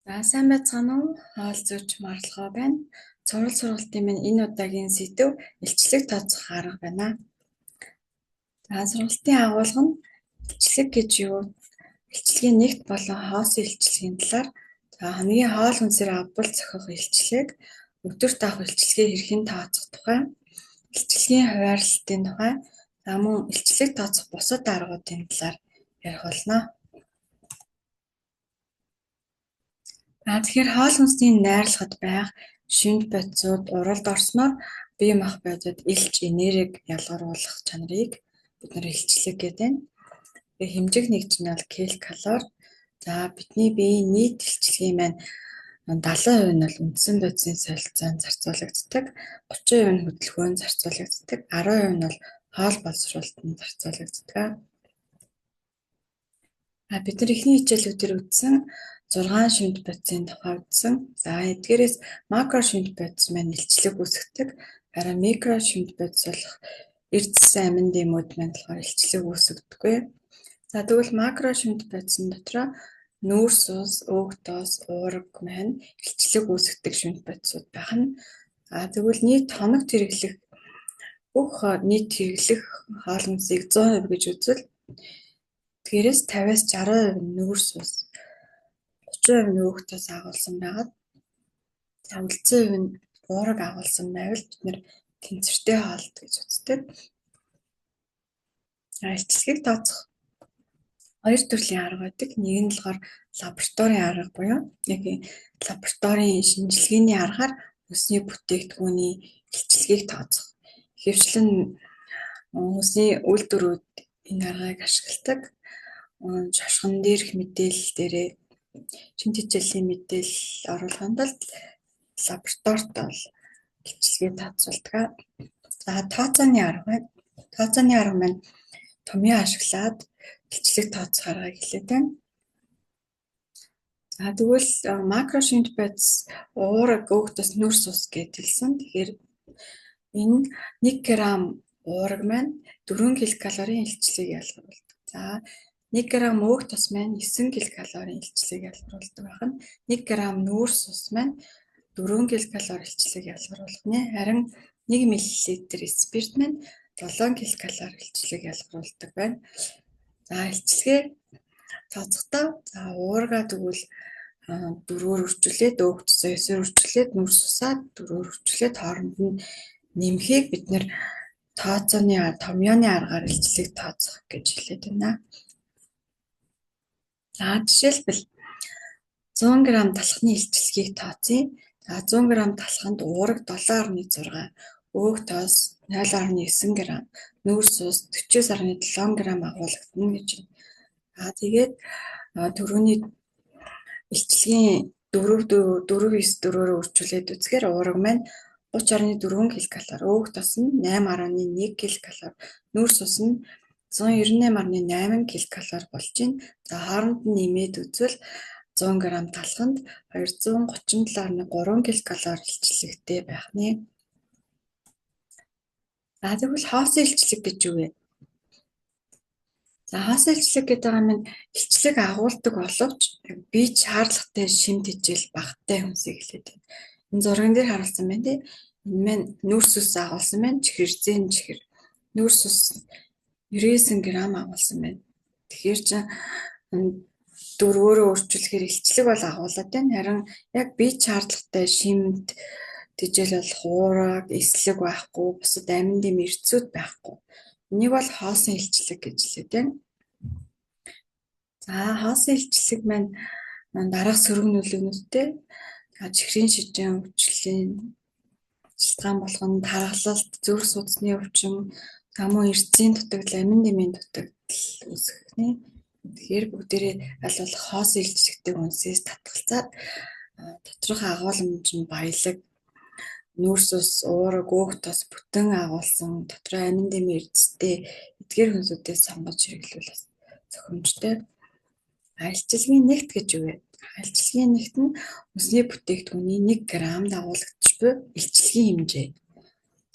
За сайн байцгаана уу? Хаал зүйч марлахаа байна. Цорол сургалтын минь энэ удаагийн сэдэв илчлэг тооцох арга байна. За сургалтын агуулга нь илчлэг гэж юу? Илчлэгийн нэгт болон хоосон илчлэгийн талаар хамгийн хоол хүнсээр авбал зохих илчлэг, өдөрт авах илчлэгийг хэрхэн тооцох тухай, илчлэгийн хуваарлалтын тухай, мөн илчлэг тооцох бусад аргуудын талаар ярих болно. Тэгэхээр хоол хүнсний найрлахад байх шинж бодисууд уралд орсноор бие махбодод илч энерги ялгаруулах чанарыг бид нэр илчлэг гэдэг. Тэгээ хэмжиг нэгж нь бол килокалори. За бидний биеийн нийт илчлэгийн маань 70% нь бол үндсэн бодисын солилцоонд зарцуулагддаг, 30% нь хөдөлгөөнд зарцуулагддаг, 10% нь бол хоол боловсруулалтанд зарцуулагддаг. Бид нар эхний хичээлүүдээр үзсэн 6 шинж бодисын тухай үзсэн. За эдгээрээс макро шинж бодис маань илчлэг үүсгдэг. Харин микро шинж бодис болох эрдэс амин дэмүүд маань болохоор илчлэг үүсгдэггүй. За тэгвэл макро шинж бодисын дотроо нүүрс ус, өг тоос, уурга маань илчлэг үүсгдэг шинж бодисууд байна. Тэгвэл нийт хоног хэрэглэх бүх нийт хэрэглэх хоол хүнсийг 100% гэж үзвэл тэгээрээс 50-аас 60% нь нүүрс ус, 30% нь өг тоос агуулсан байгаад үлдсэн хувь нь уурга агуулсан байвал бид нэр тэнцвэртэй хоолт гэж үздэг. Илчлэгийг тооцох хоёр төрлийн арга байдаг. Нэг нь болохоор лабораторийн арга буюу яг лабораторийн шинжилгээний аргаар хүнсний бүтээгдэхүүний илчлэгийг тооцох. Ихэвчлэн хүнсний үйлдвэрүүд энэ аргыг ашигладаг. Шошгон дээрх мэдээлэл дээрээ шинж хичээлийн мэдээлэл оруулаханд бол лабораторид бол илчлэгээ тооцоолдог. За тооцооны арга байна. Тооцооны арга маань томьёо ашиглаад илчлэг тооцох аргыг хэлээд байна. За тэгвэл макро шинж бодис уурга, өг тоос, нүүрс ус гэж хэлсэн. Тэгэхээр энэ 1 г уурга маань 4 ккал илчлэгийг ялгаруулдаг. За 1 г өг тоос маань 9 ккал илчлэгийг ялгаруулдаг байна. 1 г нүүрс ус маань 4 ккал илчлэгийг ялгаруулах нэ. Харин 1 мл спирт маань 7 ккал илчлэгийг ялгаруулдаг байна. За илчлэгээ тооцохдоо уурга тэгвэл 4-өөр үржүүлээд, өг тоосоо 9-оор үржүүлээд, нүүрс усаа 4-өөр үржүүлээд хооронд нь нэмхийг бид нэр тооцооны томьёоны аргаар илчлэгийг тооцох гэж хэлээд байна. За жишээлбэл 100 г талхны илчлэгийг тооцъё. За 100 г талханд уурга 7.6, өг тоос 0.9 г, нүүрс ус 49.7 г агуулгадна гэж байна. Тэгээд түрүүний илчлэгийн 4-9-4-өөр үржүүлээд үзэхээр уурга маань 30.4 ккал, өг тоос нь 8.1 ккал, нүүрс ус нь 198.8 ккал болж байна. За хооронд нь нэмээд үзвэл 100 г талханд 237.3 ккал илчлэгтэй байх нэ. За тэгвэл хоосон илчлэг гэж юу вэ? За хоосон илчлэг гэдэг нь илчлэг агуулдаг боловч бие шаардлагатай шимт хичээл багттай хүнсийг хэлээд байна. Энэ зурган дээр харуулсан байна тий. Энэ маань нүүрс ус агуулсан байна. Чихэр зэн чихэр. Нүүрс ус 99 г агуулсан байна. Тэгэхээр чи 4-өөр өөрчлөхээр илчлэг бол агуулад байна. Харин яг бие шаардлагатай шимт тэжээл бол хуураг, эслэг байхгүй, бусад амин дэм эрдсүүд байхгүй. Энийг бол хоосон илчлэг гэж хэлээд байна. За хоосон илчлэг маань дараах сөрөг нөлөөнүүдтэй чихрийн шижин өвчлөлийн шалтгаан болгон тархалт, зүрх судасны өвчин, мөн эрдсийн дутагдал, амин дэмийн дутагдал үүсгэх нэ. Тэгэхээр бүгдээрээ аль болох хоосон илчлэгтэй хүнсээс татгалзаад доторх агуулмж нь баялаг, нүүрс ус, уурга, өг тоос бүтэн агуулсан дотроо амин дэмийн эрдэстэй эдгээр хүнсүүдээс сонгож хэрэглүүл зохимжтой. Илчлэгийн нэгт гэж юу вэ? Илчлэгийн нэгт нь хүнсний бүтээгдэхүүний 1 г дагуулгач буй илчлэгийн хэмжээ.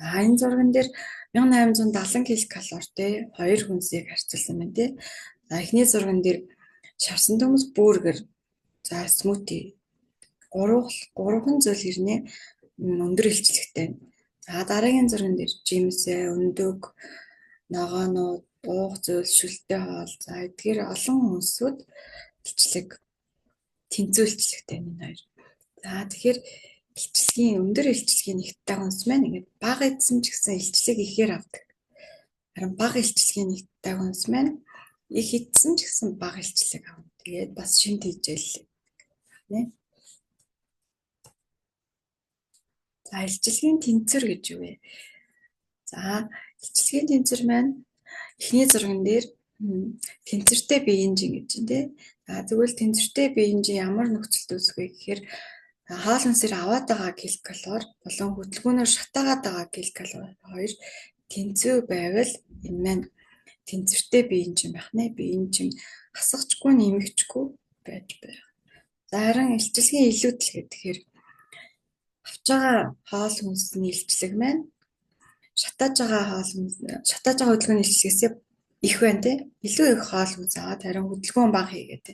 За энэ зурган дээр 1870 ккалортэй 2 хүнсийг харьцуулсан байна тий. За эхний зурган дээр шарсан төмс бүүргэр, за смути гурван зүйл ирнэ өндөр илчлэгтэй. За дараагийн зурган дээр жимсээ, өндөг, ногоонууд, буух зүйл, шүлтэй хоол. За эдгээр олон хүмүүсүүд илчлэг тэнцүү илчлэгтэй энэ хоёр. За тэгэхээр өндөр илчлэгийн нэгттэй хүнс маань ингээд бага эдсэн ч гэсэн илчлэг ихээр авдаг. Харин бага илчлэгийн нэгттэй хүнс маань их эдсэн ч гэсэн бага илчлэг авна. Тэгээд бас шимт хижээл нэ. За илчлэгийн тэнцвэр гэж юу вэ? За илчлэгийн тэнцвэр маань эхний зурган дээр тэнцвэртэй биеинжин гэж байна тий. За тэгвэл тэнцвэртэй биеинжин ямар нөхцөлд үүсэх вэ гэхээр хоол хүнсээр аваад байгаа килокалори болон хөдөлгөөнөөр шатаагаад байгаа килокалори хоёр тэнцвэр байвал энэ маань тэнцвэртэй биеинжин байх нэ. Биеинжин хасахчгүй нэмэгчгүй байж байна. За харин илчлэгийн илүүдэл гэхээр авч байгаа хоол хүнсний илчлэг маань шатааж байгаа хөдөлгөөний илчлэгээс их байна тий. Илүү их хоол хүнс аваад харин хөдөлгөөн бага хийгээд.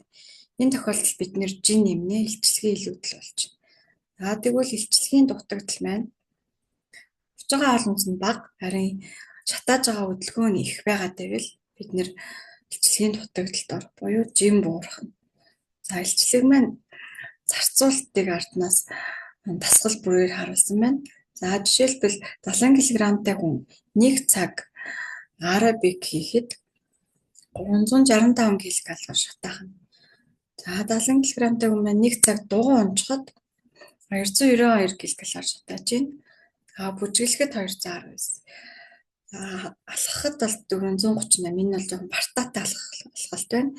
Энэ тохиолдолд бид нэр жин нэмнэ илчлэгийн илүүдэл болж байна. За тэгвэл илчлэгийн дутагдал маань авч байгаа хоол хүнс нь бага харин шатааж байгаа хөдөлгөөн их байгаад байвал бид нэр илчлэгийн дутагдалд орох буюу жин буурах нь. За илчлэг маань зарцуулалтыг арднаас дасгал бүрээр харуулсан байна. За жишээлбэл 70 кг-тай хүн 1 цаг аэробик хийхэд 365 ккал шатаахна. За 70 кг-тай хүн маань 1 цаг дугуй унчхад 292 ккал шатааж байна. За бүжиглэхэд 219. За алхахад бол 438. Энэ бол жоохон бартаатай алхалт байна.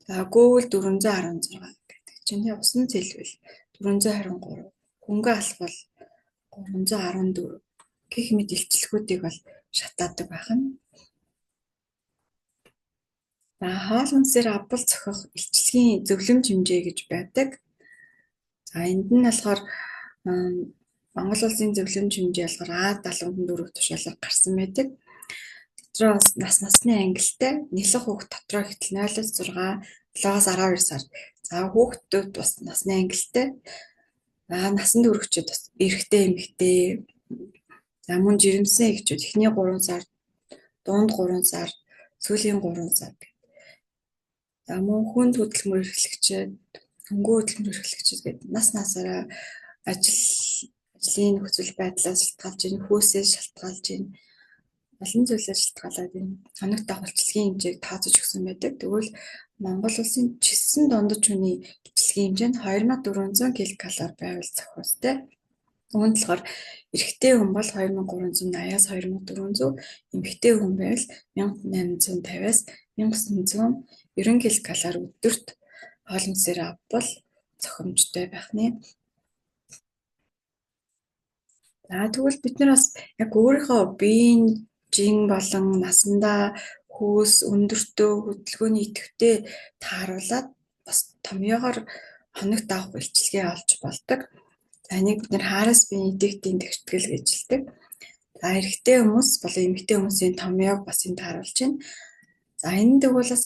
За гөөвөл 416 гэдэг чинь усан зэлвэл 423. Хөнгө алхвал 314 гэх мэт илчлэгүүдийг бол шатаадаг байх нь. За хоол хүнсээр авбал цохих илчлэгийн зөвлөмж хэмжээ гэж байдаг. За энд нь болохоор Монгол улсын зөвлөмж хэмжээ болохоор А74 тушаалаар гарсан байдаг. Дотроо нас насны ангилалтай нэлэх хүүхэд дотроо ихтэл 0-6, 7-аас 12 сар. За хүүхдүүд бас насны ангилалтай. Насанд хүрэхчид бас эрэгтэй эмэгтэй. За мөн жирэмсэн эхчүүд эхний 3 сар, дунд 3 сар, сүүлийн 3 сар. За мөн хүнд хөдөлмөр эрхлэгчид, хөнгөн хөдөлмөр эрхлэгчид гэдэг нас насаараа ажлын нөхцөл байдлаас шалтгаалж ийн, хөөсөөс шалтгаалж ийн, олон зүйлээс шалтгаалаад ийн хоног дагуулчлалын хэмжээг тооцож өгсөн байдаг. Тэгвэл Монгол улсын жисэн дундаж хүний илчлэгийн хэмжээ нь 2400 ккал байвал зохиостой. Үүнд болохоор эрэгтэй хүн бол 2380-аас 2400, эмэгтэй хүн байвал 1850-аас 1990 ккал өдөрт хоол хүнсээр авбал зохимжтой байх нэ. За тэгвэл бид нар бас яг өөрийнхөө биеийн жин болон насандаа хөөс өндөртөө хөдөлгөөний идэвхтэй тааруулаад бас томьёогоор хоног даах илчлэгээ олж болдог. За энийг бид нар хаараас биеийн идэвхтийн тэгштгэл гэж хэлдэг. За эрэгтэй хүмүүс болон эмэгтэй хүмүүсийн томьёог бас энэ тааруулж байна. За энэ тэгвэл бас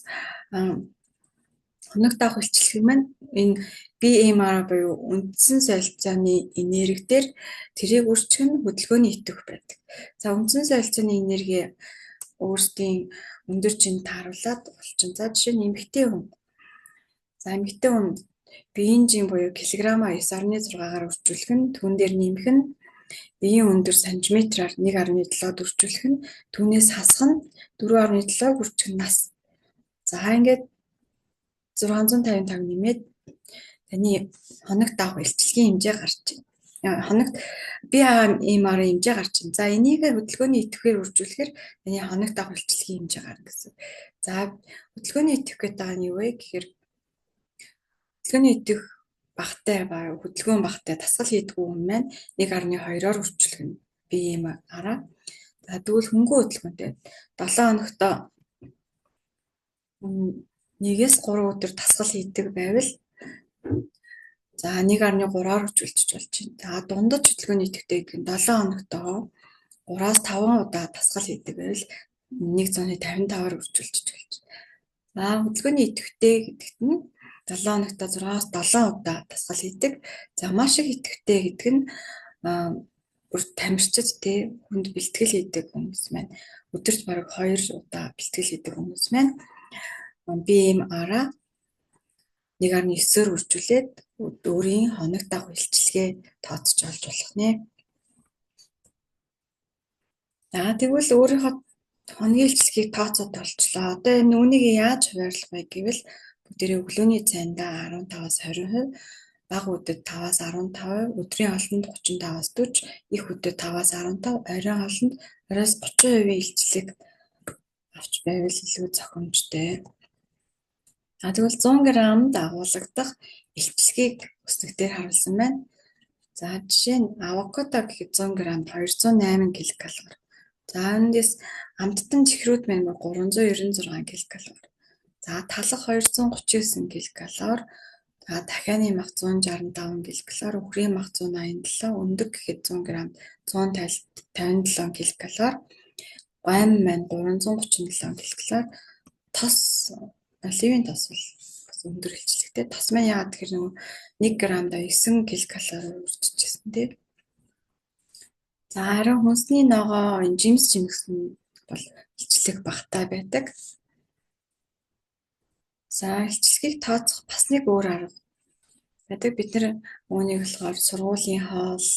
хоног даах илчлэг маань энэ BMR буюу үндсэн солилцооны энерги дээр тэрийг үржих нь хөдөлгөөний идэвх байдаг. За үндсэн солилцооны энерги өөрсдийн өндөр жин тааруулаад олчин. За жишээ нь эмэгтэй хүн. За эмэгтэй хүн биеийн жин буюу килограмма 9.6-аар үржүүлэх нь түүн дээр нэмэх нь биеийн өндөр сантиметраар 1.7-д үржүүлэх нь түүнээс хасах нь 4.7-г үржих нь нас. За ингээд 655 нэмээд таны хоног даах илчлэгийн хэмжээ гарч байна. Хоногт BMR-ийн хэмжээ гарч байна. За энийг хөдөлгөөний идэвхээр үржүүлэхээр таны хоног даах илчлэгийн хэмжээ гарна гэсэн. За хөдөлгөөний идэвх гэдэг нь юу вэ гэхээр хөдөлгөөний идэвх багтай ба хөдөлгөөн багтай дасгал хийдэг хүн маань 1.2-оор үржүүлэх нь BMR-аа. За тэгвэл хөнгөн хөдөлгөөнтэй 7 хоногт 1-ээс 3 өдөр дасгал хийдэг байвал за 1.3-аар үржүүлчих болж байна. За дундаж хөдөлгөөний идэвхтэй гэдэг нь 7 хоногт 3-аас 5 удаа дасгал хийдэг байвал 155-аар үржүүлчих болж байна. За хөдөлгөөний идэвхтэй гэдэгт нь 7 хоногт 6-аас 7 удаа дасгал хийдэг. За маш их идэвхтэй гэдэг нь бүр тамирчид тий хүнд бэлтгэл хийдэг хүмүүс маань өдөрт бараг 2 удаа бэлтгэл хийдэг хүмүүс маань BMR-аа 1.9-ээр үржүүлээд өөрийн хоног дах илчилгээ тооцож олж болох нэ. За тэгвэл өөрийнхөө хоногийн илчилгээг тооцоод болчлоо. Одоо энэ үүнийг яаж хуваарлах вэ гэвэл бүгдээрээ өглөөний цайндаа 15-аас 20%, бага үдэд 5-аас 15%, өдрийн хоолнд 35-аас 40, их үдэд 5-аас 15, оройн хоолнд 20-аас 30% илчилэг авч байвал илүү зохимжтой. Тэгвэл 100 г дагуулгадах илчилгээг өснөгтээр харуулсан байна. За жишээ нь авокадо гэхэд 100 г 208 ккал. За эндээс амттан чихрүүд маань 396 ккал. За талах 239 ккал. За дахианы мах 165 ккал, үхрийн мах 187, өндөг гэхэд 100 г 157 ккал. Гойм маань 337 ккал. Тос оливын тос бол бас өндөр илчилгэтэй. Тос маань яагаад тэгэхээр нөгөө 1 г-да 9 ккал үржижсэн тийм. За харин хүнсний ногоо жимс жимгсэн бол илчлэг багатай байдаг. За илчлэгийг тооцох бас нэг өөр арга байдаг. Бид нэр үүнийг болохоор сургуулийн хоол,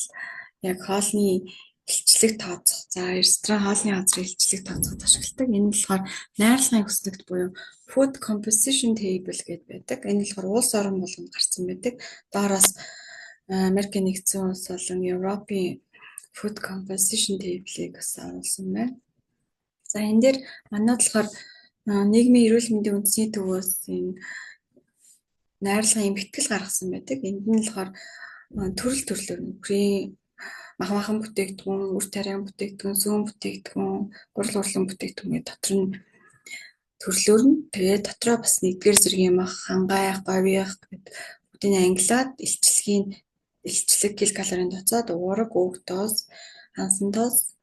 яг хоолны илчлэг тооцох. За ресторан хоолны газрын илчлэг тооцоход ашигладаг. Энэ болохоор найрлагын өснөгт буюу food composition table гэдэг байдаг. Энэ болохоор улс орон болгонд гарсан байдаг. Доороос Америкийн нэгдсэн улс болон Европын food composition table-ийг бас оруулсан байна. За энэ дээр манайд болохоор нийгмийн эрүүл мэндийн үндэсний төвөөс энэ найрлагын бэлтгэл гаргасан байдаг. Энд нь болохоор төрөл төрлөөр үхрийн махан бүтээгдэхүүн, үр тариан бүтээгдэхүүн, сүүн бүтээгдэхүүн, гурал урлан бүтээгдэхүүн дотор нь төрлөөр нь тэгээд дотроо бас нэгдүгээр зэргийн мах, хангайх, говьих гэдэг бүгдийг англиад илчлэг килокалорийн тооцоод уураг, өг-тоос, хансан тоос,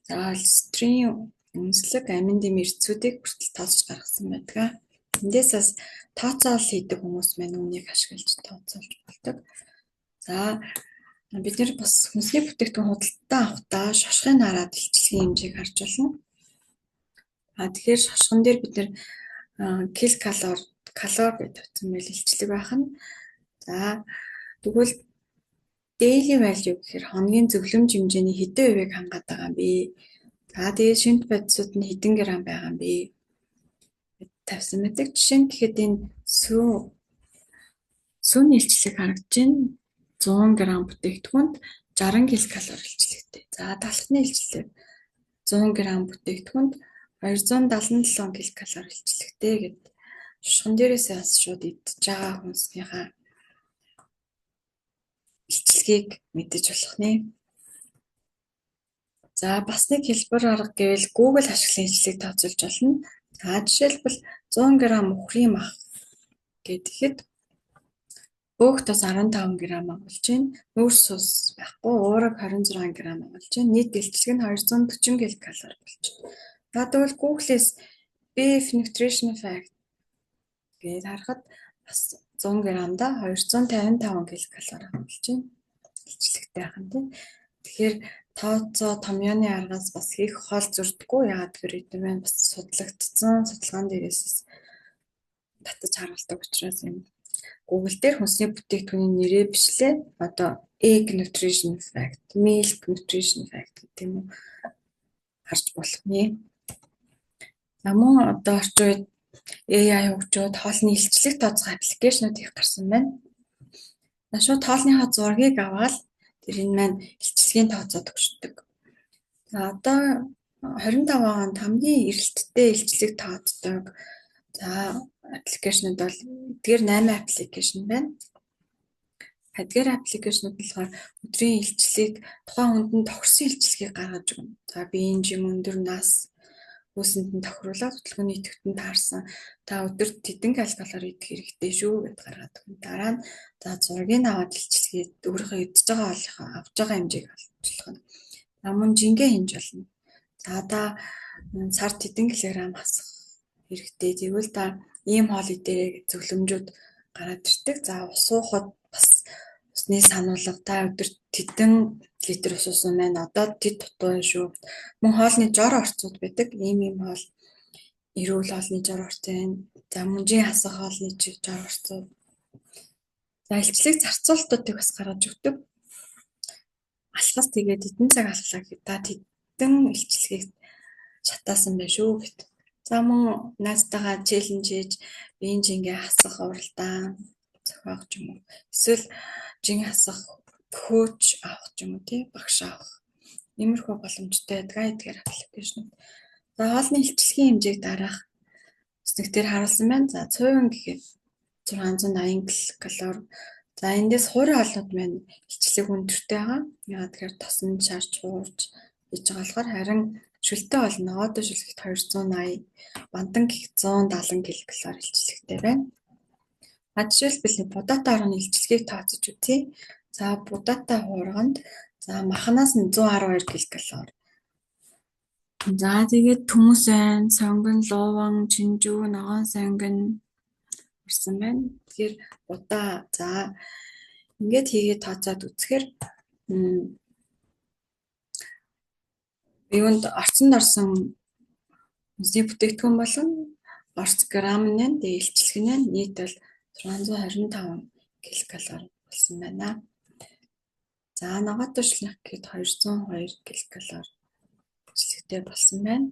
за холестерин, үндэслэг, амин дэм эрдэсүүдийг бүртэл тооцож гаргасан байдаг. Эндээс бас тооцоол хийдэг хүмүүс маань үүнийг ашиглаж тооцоолж болдог. За бид нэр бас хүнсний бүтээгдэхүүн худалдан авахдаа шошгын хараад илчилгээний хэмжээг харж болно. Тэгэхээр шошгон дээр бид нэр калор гэдэг утсан байл илчлэг байх нь. За тэгвэл daily value гэхээр хоногийн зөвлөмж хэмжээний хэдэн хувийг хангаад байгаа юм бэ? За тэгээд шинэ бодисууд нь хэдэн грамм байгаа юм бэ? Тавьсан байдаг. Жишээ нь гэхэд энэ сүүний илчлэг харагдаж байна. 100 г бүтээгдэхүүнд 60 ккал илчлэгтэй. За талхны илчлэг 100 г бүтээгдэхүүнд 277 ккал илчлэгтэй гэдэг. Шошгон дээрээсээ бас шууд идж байгаа хүнсийнхаа илчлэгийг мэдэж болох нэ. За бас нэг хэлбэр арга гэвэл Google ашиглан илчлэгийг тооцоолж болно. За жишээлбэл 100 г үхрийн мах гэхэд өг-тоос 15 г агуулж байна. Нүүрс ус байхгүй, уураг 26 г агуулж байна. Нийт илчлэг нь 240 ккал болж байна. За тэгвэл Google-с Beef Nutrition Fact гэж харахад бас 100 г-да 255 ккал агуулж байна. Илчлэгтэй байх нь тийм. Тэгэхээр тооцоо томьёоны аргаас бас хийх хоол зөрдөггүй. Яагаад гэхээр эдгээр маань бас судлагдсан судалгаан дээрээс татаж харуулдаг учраас юм. Google дээр хүнсний бүтээгдэхүүний нэрээ бичлээ. Одоо egg nutrition fact, milk nutrition fact гэх юм уу харж болох нэ. За мөн одоо орчин үед AI хөгжөөд хоолны илчлэг тооцох аппликейшнууд их гарсан байна. Шууд хоолныхаа зургийг аваад тэр энэ маань илчлэгийн тооцоод өгчдөг. За одоо 25 онд хамгийн эрэлттэй илчлэг тооцдог. За аппликейшнууд бол эдгээр 8 аппликейшн байна. Эдгээр аппликейшнууд болохоор өдрийн илчлэгийг тухайн хүнд нь тохирсон илчлэгийг гаргаж өгнө. За биеийн жим өндөр нас үүсэнд нь тохируулаад хөдөлгөөний идэвхтэнд таарсан та өдөрт хэдэн калорий идэх хэрэгтэй шүү гэдээ гаргаад өгнө. Дараа нь за зургийг аваад илчлэгээ өөрийнхөө идж байгаа хоолынхоо авж байгаа хэмжээг олж болох. Мөн жингээ хэмж болно. За та сард хэдэн килограмм хасах хэрэгтэй. Тэгвэл та ийм хоол идээрэй гэж зөвлөмжүүд гараад ирдэг. За ус уухад бас усны сануулга та өдөрт тэдэн литр ус уусан байна. Одоо тэд дутуу юм шүү. Мөн хоолны жор орцууд байдаг. Ийм хоол эрүүл хоолны жор орцоо байна. За мөнжийн хасах хоолны жор орцууд. За илчлэг зарцуулалтуудыг бас гаргаж өгдөг. Алхас тэгээд эдэн цаг алхлаа гэхэд та тэдэн илчлэгийг шатаасан байх шүү гэт. За мөн найзтайгаа челленж хийж биеийн жингээ хасах уралдаан зохиох юм уу? Эсвэл жин хасах көөч авах юм уу тий багш авах. Иймэрхүү боломжтой байдаг эдгээр аппликейшнууд. За хоолны илчлэгийн хэмжээг дараах үснэгтэр харуулсан байна. За цувын гэхэд 680 ккал. За эндээс хуурай хоолнууд маань илчлэг өндөртэй байгаа. Яагаад тэгэхээр тосон шарж хуурж хийж байгаа болохоор харин шүлтэй бол ногоодоо шүлгэт 280, бандан гэх 170 ккал илчлэгтэй байна. Жишээлбэл будаатай орны илчлэгийг тооцож үзье. За будаатай хуурганд за махнаас нь 112 ккал. За тэгээд төмөс айн, сонгон, луван, чинжүү, ногоон сонгон ирсэн байна. Тэгэхээр будаа за ингээд хийгээд тооцоод үзэхээр юунд орцонд орсон үсний бүтээгдэхүүн болон орц грамм нь тэгээд илчлэг нь нийт бол 625 ккал болсон байна. За ногоодоо шүлгэх гээд 202 ккал илчлэгтэй болсон байна.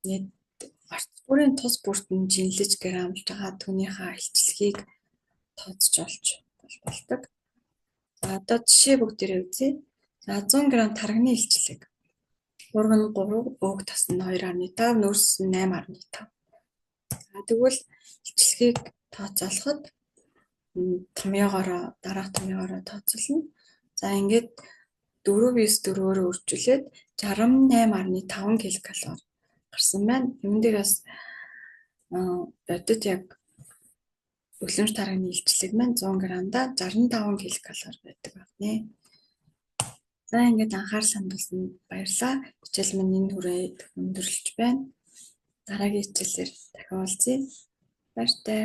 Нийт орц бүрийн тус бүртэн жинлэж граммлж байгаа түүнийхээ илчлэгийг тооцож олж болдог. За одоо жишээ бүгдээрээ үзье. За 100 г тархины илчлэг. Урган 3, өг тас нь 2.5, нөөц нь 8.5. За тэгвэл илчлэгийг тооцоолоход томьёогоороо дараах томьёогоороо тооцоолно. За ингээд 4-4-өөр үржүүлээд 68.5 ккал гарсан байна. Юун дээр бас бодит яг өглөмж тархины илчлэг маань 100 г-да 65 ккал байдаг байна. За ингээд анхаарал хандуулсанд баярлалаа. Хичээл маань энэ хүрээд өндөрлөж байна. Дараагийн хичээлээр дахин уулзъя. Баяртай.